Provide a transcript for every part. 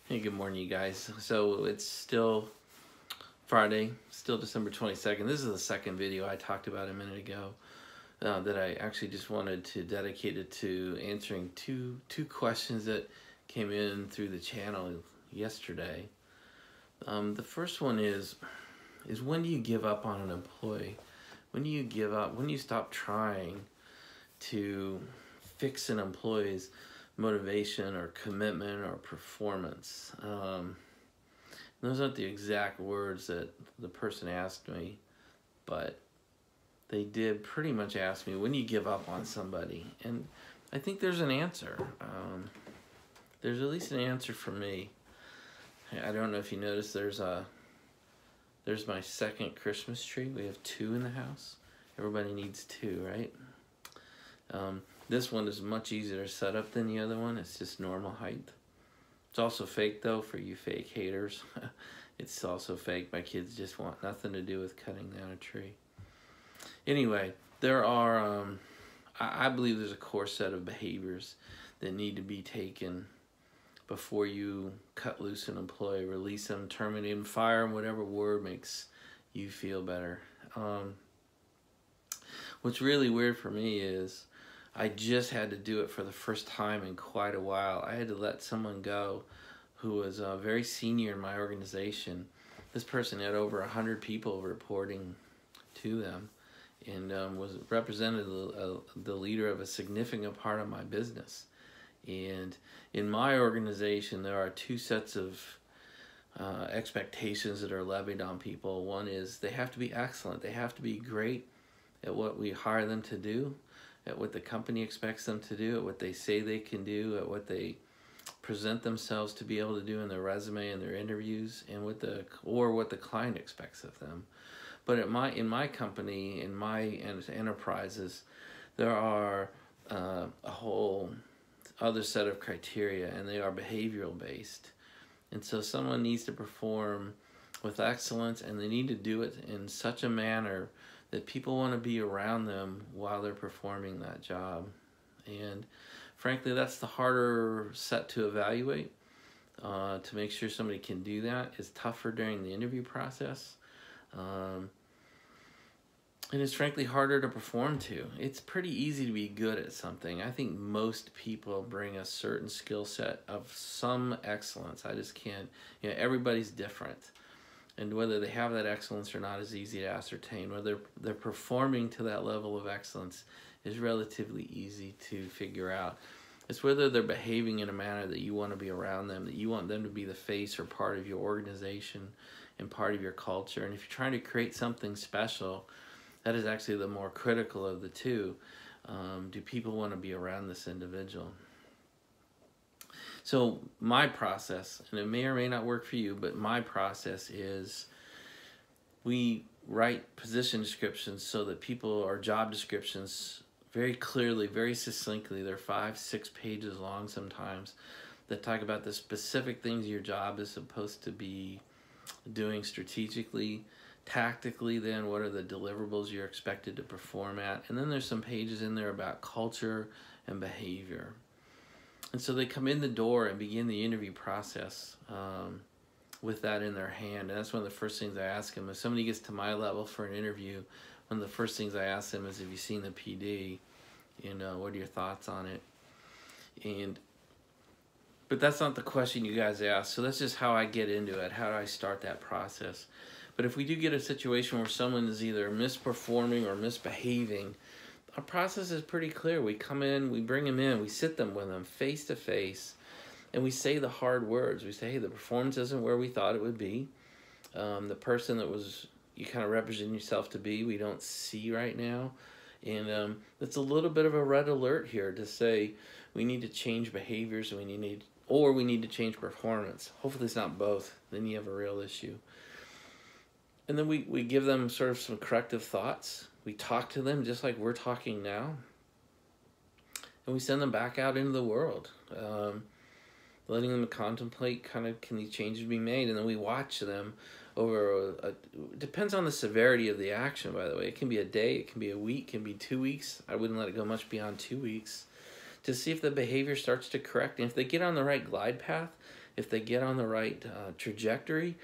Hey, good morning, you guys. So it's still Friday, still December 22nd. This is the second video I talked about a minute ago that I actually just wanted to dedicate it to answering two questions that came in through the channel yesterday. The first one is when do you give up on an employee? When do you give up? When do you stop trying to fix an employee's motivation or commitment or performance? Those aren't the exact words that the person asked me, but they did pretty much ask me, when do you give up on somebody? And I think there's an answer. There's at least an answer for me. I don't know if you noticed, there's my second Christmas tree. We have two in the house. Everybody needs two, right? This one is much easier to set up than the other one. It's just normal height. It's also fake though, for you fake haters. It's also fake. My kids just want nothing to do with cutting down a tree. Anyway, there are, I believe there's a core set of behaviors that need to be taken before you cut loose an employee, release them, terminate them, fire them, whatever word makes you feel better. What's really weird for me is I just had to do it for the first time in quite a while. I had to let someone go who was very senior in my organization. This person had over 100 people reporting to them and represented the leader of a significant part of my business. And in my organization, there are two sets of expectations that are levied on people. One is they have to be excellent. They have to be great at what we hire them to do, at what the company expects them to do, at what they say they can do, at what they present themselves to be able to do in their resume and their interviews, and what the client expects of them. But in my company, in my enterprises, there are a whole other set of criteria, and they are behavioral based. And so someone needs to perform with excellence, and they need to do it in such a manner that people want to be around them while they're performing that job. And frankly, that's the harder set to evaluate. To make sure somebody can do that is tougher during the interview process. And it's frankly harder to perform to. It's pretty easy to be good at something. I think most people bring a certain skill set of some excellence. I just can't, everybody's different. And whether they have that excellence or not is easy to ascertain. Whether they're performing to that level of excellence is relatively easy to figure out. It's whether they're behaving in a manner that you want to be around them, that you want them to be the face or part of your organization and part of your culture. And if you're trying to create something special, that is actually the more critical of the two. Do people want to be around this individual? So my process, and it may or may not work for you, but my process is we write position descriptions so that people, or job descriptions, very clearly, very succinctly, they're 5-6 pages long sometimes, that talk about the specific things your job is supposed to be doing strategically, tactically. Then what are the deliverables you're expected to perform at? And then there's some pages in there about culture and behavior. And so they come in the door and begin the interview process with that in their hand. And that's one of the first things I ask them. If somebody gets to my level for an interview, one of the first things I ask them is, have you seen the PD? What are your thoughts on it? But that's not the question you guys ask. So that's just how I get into it. How do I start that process? But if we do get a situation where someone is either misperforming or misbehaving, our process is pretty clear. We come in, we bring them in, we sit them with them face to face, and we say the hard words. We say, hey, the performance isn't where we thought it would be. The person that you kind of represent yourself to be, we don't see right now. And it's a little bit of a red alert here to say we need to change behaviors, and we need to change performance. Hopefully it's not both. Then you have a real issue. And then we give them sort of some corrective thoughts. We talk to them just like we're talking now. And we send them back out into the world, letting them contemplate kind of, can these changes be made? And then we watch them over, it depends on the severity of the action, by the way. It can be a day, it can be a week, it can be 2 weeks. I wouldn't let it go much beyond 2 weeks, to see if the behavior starts to correct. And if they get on the right glide path, if they get on the right trajectory,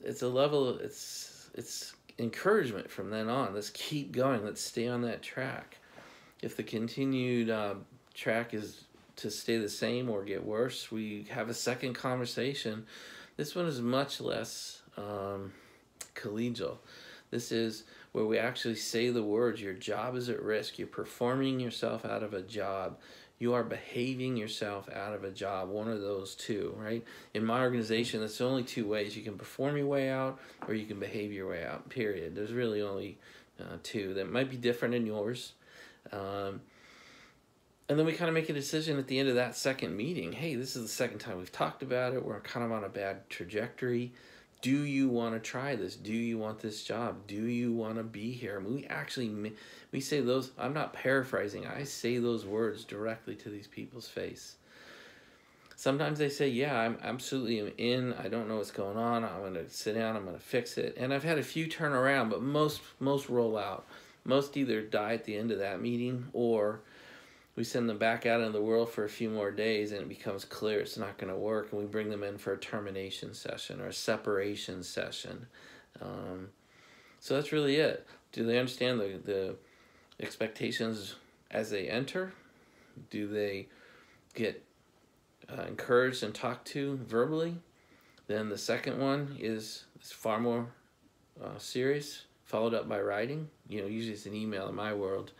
it's a level, it's encouragement from then on. Let's keep going. Let's stay on that track. If the continued track is to stay the same or get worse, we have a second conversation. This one is much less collegial. This is where we actually say the words, your job is at risk. You're performing yourself out of a job. You are behaving yourself out of a job. One of those two, right? In my organization, that's only two ways. You can perform your way out or you can behave your way out, period. There's really only two. That might be different in yours. And then we kind of make a decision at the end of that second meeting. Hey, this is the second time we've talked about it. We're kind of on a bad trajectory. Do you want to try this? Do you want this job? Do you want to be here? We say those, I'm not paraphrasing. I say those words directly to these people's face. Sometimes they say, yeah, I'm absolutely in. I don't know what's going on. I'm going to sit down. I'm going to fix it. And I've had a few turn around, but most roll out. Most either die at the end of that meeting, or we send them back out into the world for a few more days and it becomes clear it's not going to work, and we bring them in for a termination session or a separation session. So that's really it. Do they understand the expectations as they enter? Do they get encouraged and talked to verbally? Then the second one is far more serious, followed up by writing. Usually it's an email in my world.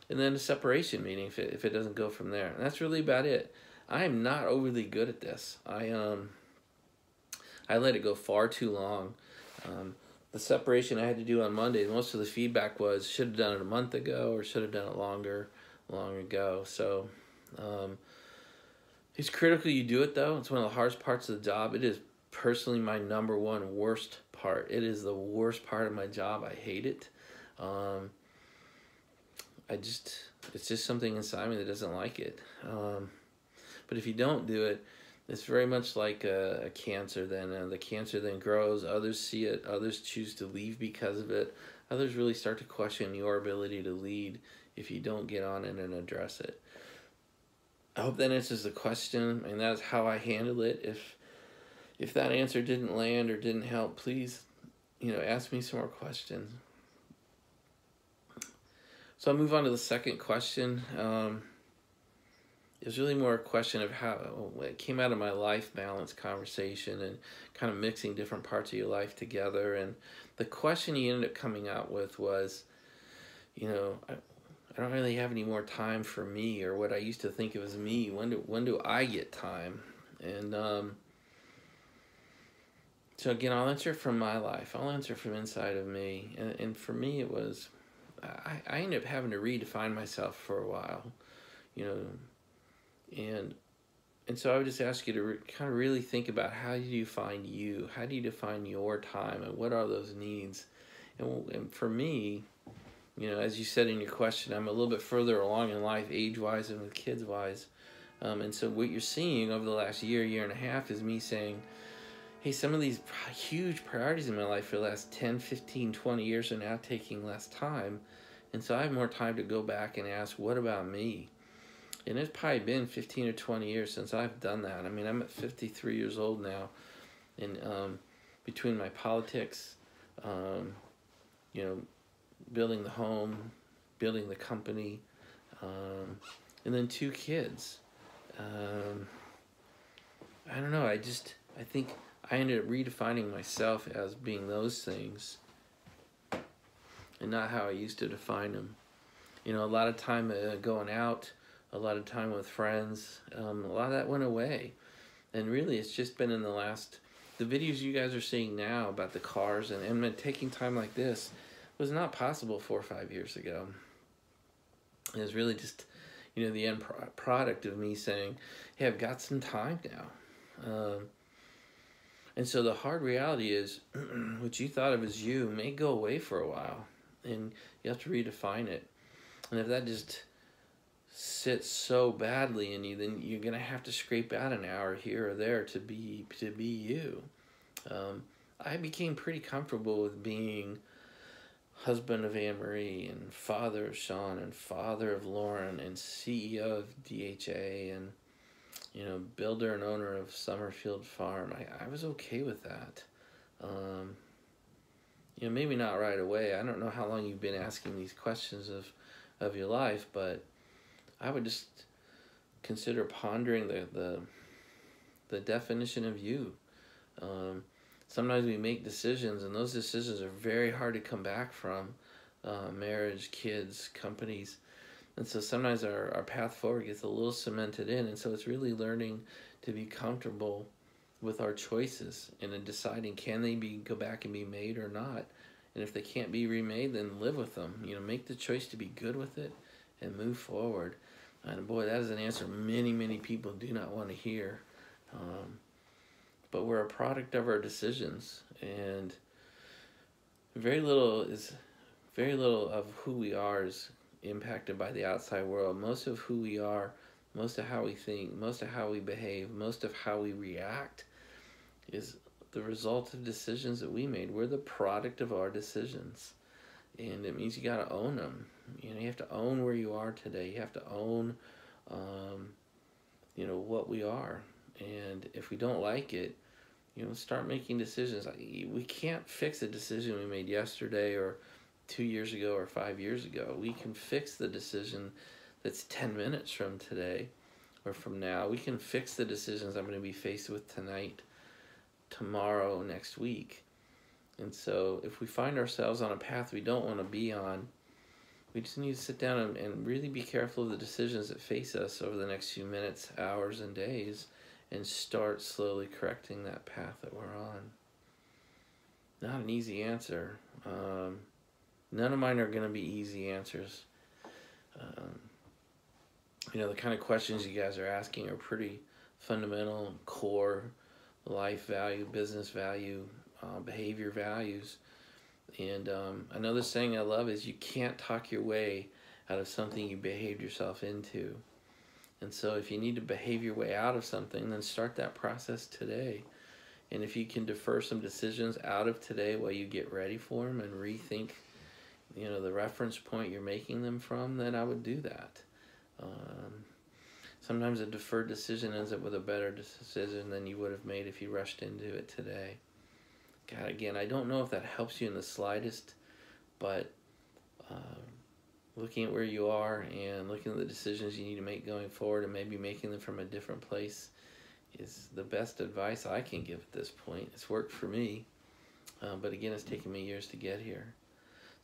And then a separation meeting if it doesn't go from there. And that's really about it. I am not overly good at this. I let it go far too long. The separation I had to do on Monday, most of the feedback was should have done it a month ago or should have done it long ago. So it's critical you do it, though. It's one of the hardest parts of the job. It is personally my number one worst part. It is the worst part of my job. I hate it. It's just something inside me that doesn't like it. But if you don't do it, it's very much like a cancer. Then the cancer then grows. Others see it. Others choose to leave because of it. Others really start to question your ability to lead if you don't get on it and address it. I hope that answers the question, and that's how I handle it. If that answer didn't land or didn't help, please, ask me some more questions. So I'll move on to the second question. It was really more a question of how it came out of my life balance conversation and kind of mixing different parts of your life together. And the question he ended up coming out with was, I don't really have any more time for me, or what I used to think of as me. When do I get time? And so again, I'll answer from my life. I'll answer from inside of me. And for me, it was, I ended up having to redefine myself for a while, and so I would just ask you to kind of really think about how do you find you? How do you define your time, and what are those needs? And for me, as you said in your question, I'm a little bit further along in life, age-wise and with kids-wise. And so what you're seeing over the last year and a half is me saying, hey, some of these huge priorities in my life for the last 10, 15, 20 years are now taking less time. And so I have more time to go back and ask, what about me? And it's probably been 15 or 20 years since I've done that. I mean, I'm at 53 years old now. And between my politics, building the home, building the company, and then 2 kids. I don't know. I think I ended up redefining myself as being those things and not how I used to define them. A lot of time going out, a lot of time with friends, a lot of that went away. And really, it's just been in the videos you guys are seeing now about the cars and taking time like this was not possible 4 or 5 years ago. It was really just, the end product of me saying, hey, I've got some time now. And so the hard reality is what you thought of as you may go away for a while, and you have to redefine it. And if that just sits so badly in you, then you're going to have to scrape out an hour here or there to be you. I became pretty comfortable with being husband of Anne-Marie and father of Sean and father of Lauren and CEO of DHA and builder and owner of Summerfield Farm. I was okay with that. Maybe not right away. I don't know how long you've been asking these questions of your life, but I would just consider pondering the definition of you. Sometimes we make decisions, and those decisions are very hard to come back from. Marriage, kids, companies. And so sometimes our path forward gets a little cemented in. And so it's really learning to be comfortable with our choices and in deciding, can they go back and be made or not? And if they can't be remade, then live with them. Make the choice to be good with it and move forward. And boy, that is an answer many, many people do not want to hear. But we're a product of our decisions, and very little of who we are is impacted by the outside world. Most of who we are, most of how we think, most of how we behave, most of how we react is the result of decisions that we made. We're the product of our decisions, and it means you got to own them. You have to own where you are today. You have to own what we are. And if we don't like it, start making decisions. We can't fix a decision we made yesterday or 2 years ago or 5 years ago. We can fix the decision that's 10 minutes from today or from now. We can fix the decisions I'm going to be faced with tonight, tomorrow, next week. And so if we find ourselves on a path we don't want to be on, we just need to sit down and really be careful of the decisions that face us over the next few minutes, hours, and days, and start slowly correcting that path that we're on. Not an easy answer. None of mine are going to be easy answers. The kind of questions you guys are asking are pretty fundamental, core, life value, business value, behavior values. And another saying I love is you can't talk your way out of something you behaved yourself into. And so if you need to behave your way out of something, then start that process today. And if you can defer some decisions out of today while you get ready for them and rethink, the reference point you're making them from, then I would do that. Sometimes a deferred decision ends up with a better decision than you would have made if you rushed into it today. God, again, I don't know if that helps you in the slightest, but looking at where you are and looking at the decisions you need to make going forward and maybe making them from a different place is the best advice I can give at this point. It's worked for me, but again, it's taken me years to get here.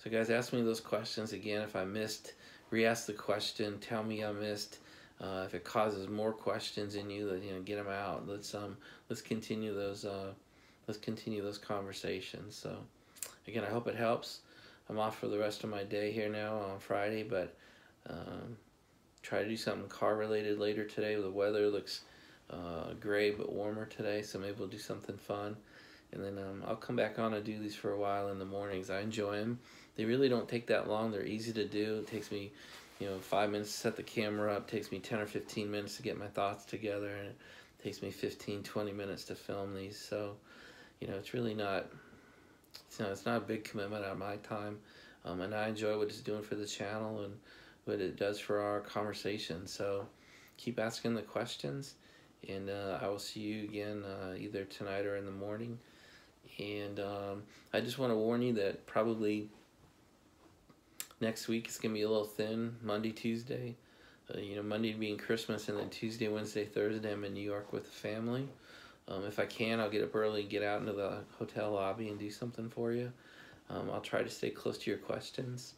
So guys, ask me those questions again. If I missed, re-ask the question, tell me I missed. If it causes more questions in you, then get them out. Let's continue those conversations. So again, I hope it helps. I'm off for the rest of my day here now on Friday, but try to do something car related later today. The weather looks gray but warmer today, so maybe we'll do something fun. And then I'll come back on and do these for a while in the mornings. I enjoy them. They really don't take that long. They're easy to do. It takes me 5 minutes to set the camera up. It takes me 10 or 15 minutes to get my thoughts together, and it takes me 15-20 minutes to film these. So it's really not it's not a big commitment on my time, and I enjoy what it's doing for the channel and what it does for our conversation. So keep asking the questions, and I will see you again either tonight or in the morning. And I just want to warn you that probably next week it's going to be a little thin, Monday, Tuesday. Monday being Christmas, and then Tuesday, Wednesday, Thursday I'm in New York with the family. If I can, I'll get up early and get out into the hotel lobby and do something for you. I'll try to stay close to your questions.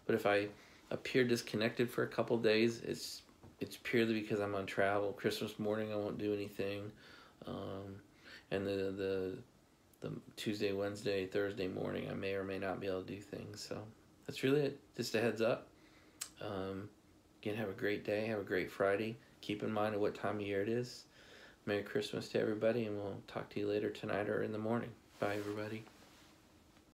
But if I appear disconnected for a couple days, it's purely because I'm on travel. Christmas morning I won't do anything. And the Tuesday, Wednesday, Thursday morning I may or may not be able to do things. So that's really it. Just a heads up. Again, have a great day. Have a great Friday. Keep in mind of what time of year it is. Merry Christmas to everybody, and we'll talk to you later tonight or in the morning. Bye, everybody.